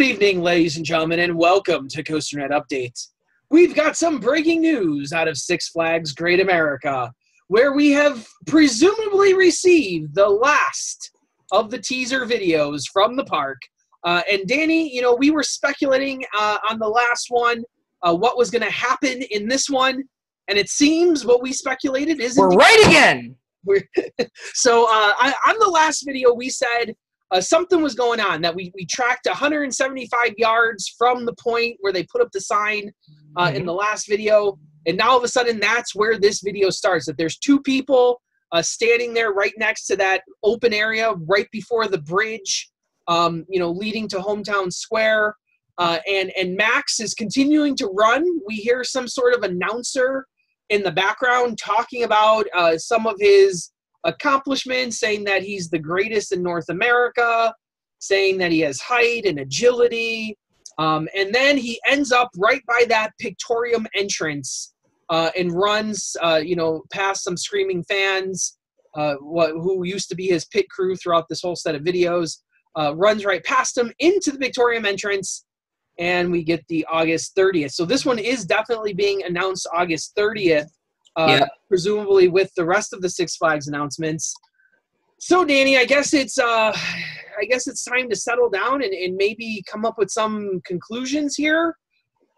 evening, ladies and gentlemen, and welcome to COASTER-net Update. We've got some breaking news out of Six Flags Great America, where we have presumably received the last of the teaser videos from the park. And Danny, you know, we were speculating on the last one what was going to happen in this one, and it seems what we speculated is we're right again. So on the last video, we said something was going on, that we tracked 175 yards from the point where they put up the sign in the last video, and now all of a sudden that's where this video starts, that there's two people standing there right next to that open area right before the bridge, you know, leading to Hometown Square, and Max is continuing to run. We hear some sort of announcer in the background talking about some of his accomplishments, saying that he's the greatest in North America, saying that he has height and agility, and then he ends up right by that Pictorium entrance and runs, you know, past some screaming fans who used to be his pit crew throughout this whole set of videos, runs right past him into the Pictorium entrance, and we get the August 30th. So this one is definitely being announced August 30th, presumably with the rest of the Six Flags announcements. So Danny, I guess it's time to settle down and maybe come up with some conclusions here.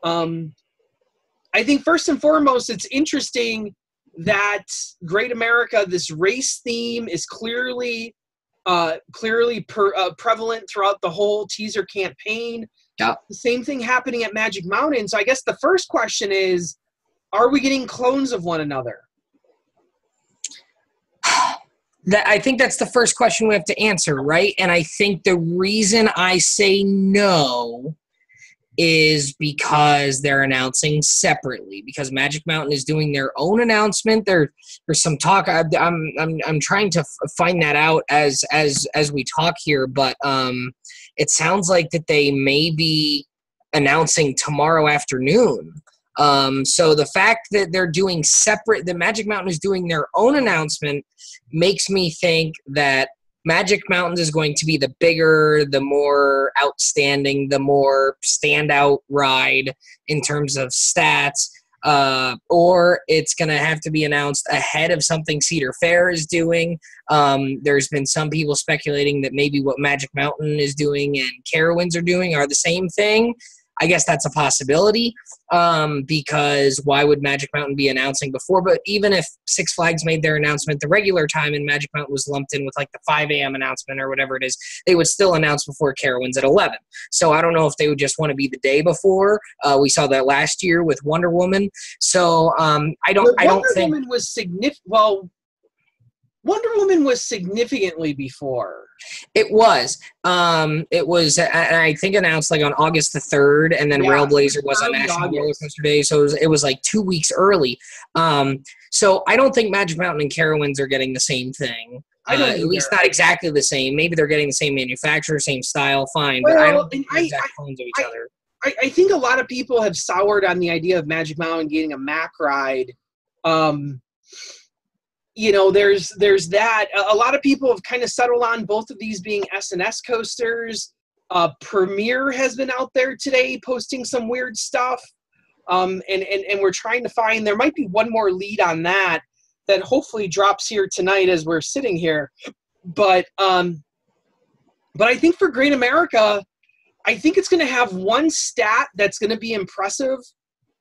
I think first and foremost, it's interesting that Great America, this race theme, is clearly prevalent throughout the whole teaser campaign. Yeah. The same thing happening at Magic Mountain. So I guess the first question is, are we getting clones of one another? I think that's the first question we have to answer, right? And I think the reason I say no is because they're announcing separately. Because Magic Mountain is doing their own announcement. There's some talk. I'm trying to find that out as we talk here, but it sounds like that they may be announcing tomorrow afternoon. So the fact that they're doing separate, that Magic Mountain is doing their own announcement, makes me think that Magic Mountain is going to be the bigger, the more outstanding, the more standout ride in terms of stats, or it's going to have to be announced ahead of something Cedar Fair is doing. There's been some people speculating that maybe what Magic Mountain is doing and Carowinds are doing are the same thing. I guess that's a possibility, because why would Magic Mountain be announcing before? But even if Six Flags made their announcement the regular time and Magic Mountain was lumped in with like the 5 a.m. announcement or whatever it is, they would still announce before Carowinds at 11. So I don't know if they would just want to be the day before. We saw that last year with Wonder Woman. So I don't think Wonder Woman was significant. Well, Wonder Woman was significantly before. It was, and I think announced like on August the 3rd, and then Railblazer was on National Roller Coaster Day, so it was like 2 weeks early. So I don't think Magic Mountain and Carowinds are getting the same thing. At least not exactly the same. Maybe they're getting the same manufacturer, same style, fine, but I don't think they're exact clones of each other. I think a lot of people have soured on the idea of Magic Mountain getting a Mack ride. You know, there's that. A lot of people have kind of settled on both of these being S&S coasters. Premier has been out there today posting some weird stuff. And we're trying to find, there might be one more lead on that hopefully drops here tonight as we're sitting here. But I think for Great America, I think it's going to have one stat that's going to be impressive.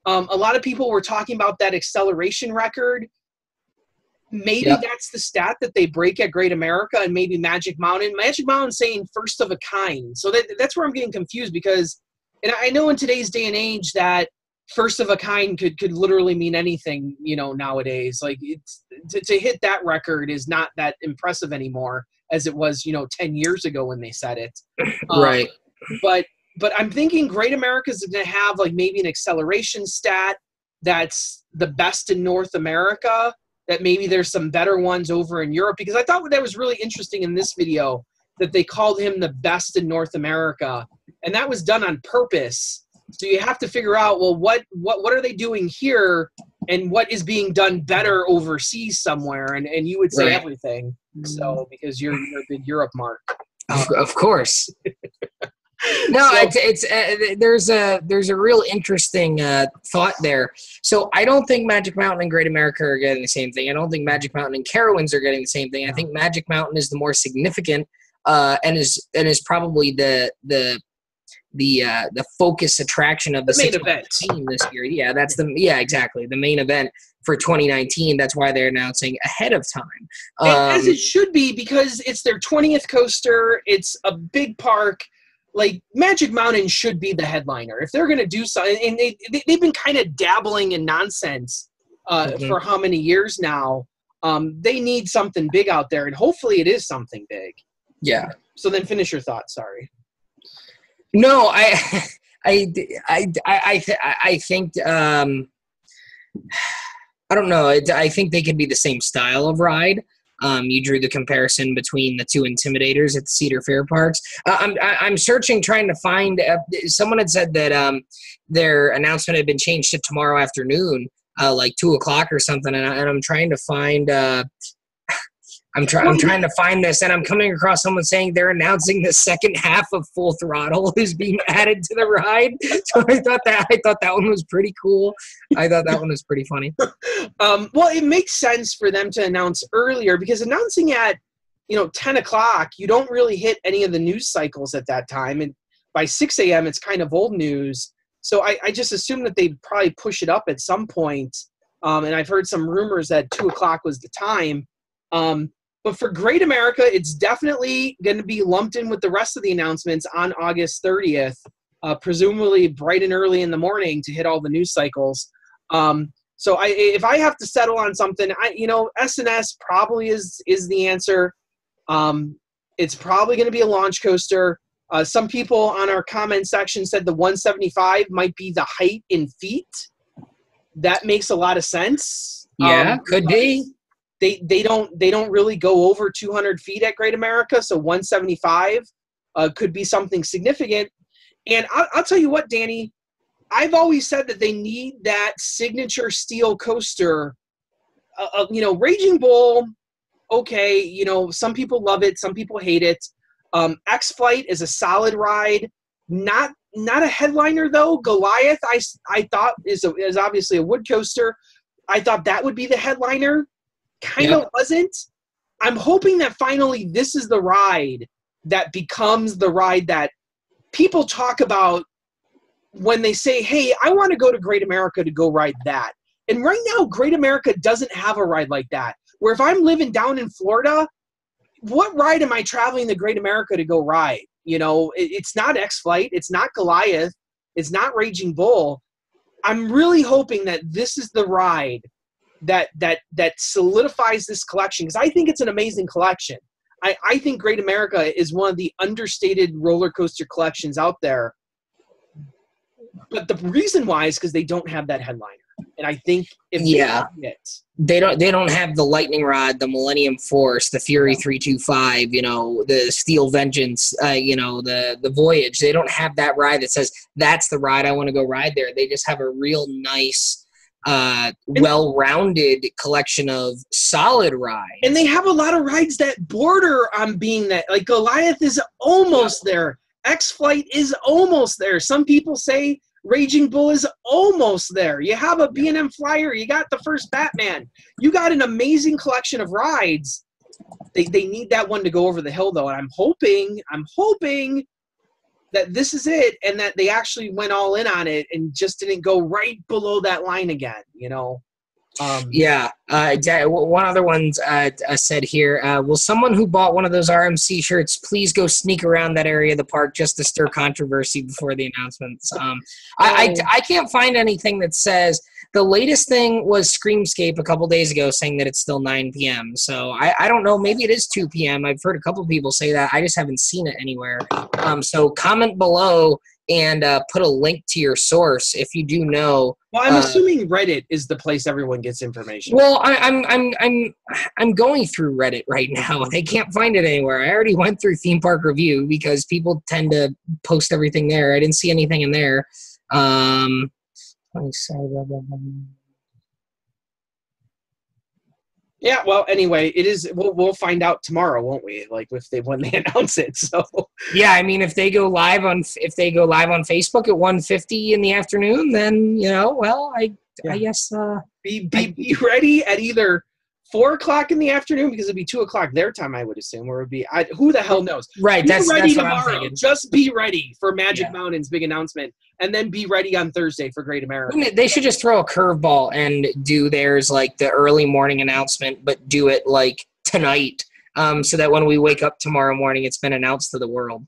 A lot of people were talking about that acceleration record. Maybe that's the stat that they break at Great America, and maybe Magic Mountain. Magic Mountain saying first of a kind. So that's where I'm getting confused, because, and I know in today's day and age that first of a kind could literally mean anything, you know, nowadays. Like, it's to hit that record is not that impressive anymore as it was, you know, 10 years ago when they said it. Right. But I'm thinking Great America is going to have like maybe an acceleration stat that's the best in North America, that maybe there's some better ones over in Europe, because I thought that was really interesting in this video that they called him the best in North America, and that was done on purpose. So you have to figure out, well, what are they doing here, and what is being done better overseas somewhere, and you would say everything. So because you're a big Europe mark. Of course. No, So, there's a real interesting thought there. So I don't think Magic Mountain and Great America are getting the same thing. I don't think Magic Mountain and Carowinds are getting the same thing. I think Magic Mountain is the more significant and is probably the focus attraction of the main 6 event team this year. Yeah, exactly the main event for 2019. That's why they're announcing ahead of time. As it should be, because it's their 20th coaster. It's a big park. Like, Magic Mountain should be the headliner. If they're going to do something, and they've been kind of dabbling in nonsense for how many years now, they need something big out there, and hopefully it is something big. Yeah. So then finish your thought, sorry. No, I think I don't know. I think they could be the same style of ride. You drew the comparison between the two Intimidators at the Cedar Fair parks. I'm searching, trying to find. Someone had said that their announcement had been changed to tomorrow afternoon, like 2:00 or something, and I'm trying to find. I'm trying to find this, and I'm coming across someone saying they're announcing the second half of Full Throttle is being added to the ride. So I thought that one was pretty cool. I thought that one was pretty funny. Well, it makes sense for them to announce earlier, because announcing at 10 o'clock, you don't really hit any of the news cycles at that time, and by 6 a.m. it's kind of old news. So I just assume that they'd probably push it up at some point. And I've heard some rumors that 2 o'clock was the time. But for Great America, it's definitely going to be lumped in with the rest of the announcements on August 30th, presumably bright and early in the morning to hit all the news cycles. So if I have to settle on something, S&S probably is the answer. It's probably going to be a launch coaster. Some people on our comment section said the 175 might be the height in feet. That makes a lot of sense. Yeah, could be. They don't really go over 200 feet at Great America, so 175 could be something significant. And I'll tell you what, Danny, I've always said that they need that signature steel coaster. Raging Bull, okay, some people love it, some people hate it. X-Flight is a solid ride, not a headliner though. Goliath, I thought is obviously a wood coaster. I thought that would be the headliner. Kind of wasn't. I'm hoping that finally this is the ride that becomes the ride that people talk about when they say, hey, I want to go to Great America to go ride that. And right now, Great America doesn't have a ride like that. Where if I'm living down in Florida, what ride am I traveling to Great America to go ride? It's not X-Flight. It's not Goliath. It's not Raging Bull. I'm really hoping that this is the ride that solidifies this collection, because I think it's an amazing collection. I think Great America is one of the understated roller coaster collections out there. But the reason why is because they don't have that headliner. And I think if they don't have the Lightning Rod, the Millennium Force, the Fury 325, the Steel Vengeance, the Voyage. They don't have that ride that says that's the ride I want to go ride there. They just have a real nice well-rounded collection of solid rides. And they have a lot of rides that border on being that. Like Goliath is almost there. X-Flight is almost there. Some people say Raging Bull is almost there. You have a B&M Flyer. You got the first Batman. You got an amazing collection of rides. They need that one to go over the hill, though. And I'm hoping that this is it, and that they actually went all in on it and just didn't go right below that line again, One other one said here, will someone who bought one of those RMC shirts please go sneak around that area of the park just to stir controversy before the announcements? I can't find anything that says. The latest thing was Screamscape a couple days ago saying that it's still 9 p.m. So I don't know. Maybe it is 2 p.m. I've heard a couple people say that. I just haven't seen it anywhere. So comment below and put a link to your source if you do know. Well, I'm assuming Reddit is the place everyone gets information. Well, I'm going through Reddit right now. I can't find it anywhere. I already went through Theme Park Review because people tend to post everything there. I didn't see anything in there. Let me say. Yeah, well, anyway, it is. We'll find out tomorrow, won't we? Like when they announce it. So yeah, I mean, if they go live on Facebook at 1:50 in the afternoon, then well, I guess be ready at either 4:00 in the afternoon, because it'd be 2:00 their time, I would assume, or it'd be who the hell knows? Right, Be ready that's what I'm tomorrow. thinking. Just be ready for Magic Mountain's big announcement, and then be ready on Thursday for Great America. They should just throw a curveball and do theirs like the early morning announcement, but do it like tonight, so that when we wake up tomorrow morning, it's been announced to the world.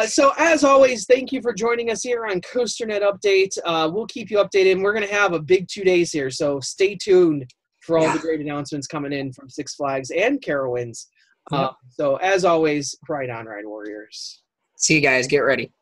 So as always, thank you for joining us here on COASTER-net Update. We'll keep you updated, and we're going to have a big 2 days here, so stay tuned for all the great announcements coming in from Six Flags and Carowinds. So as always, ride on, Ride Warriors. See you guys. Get ready.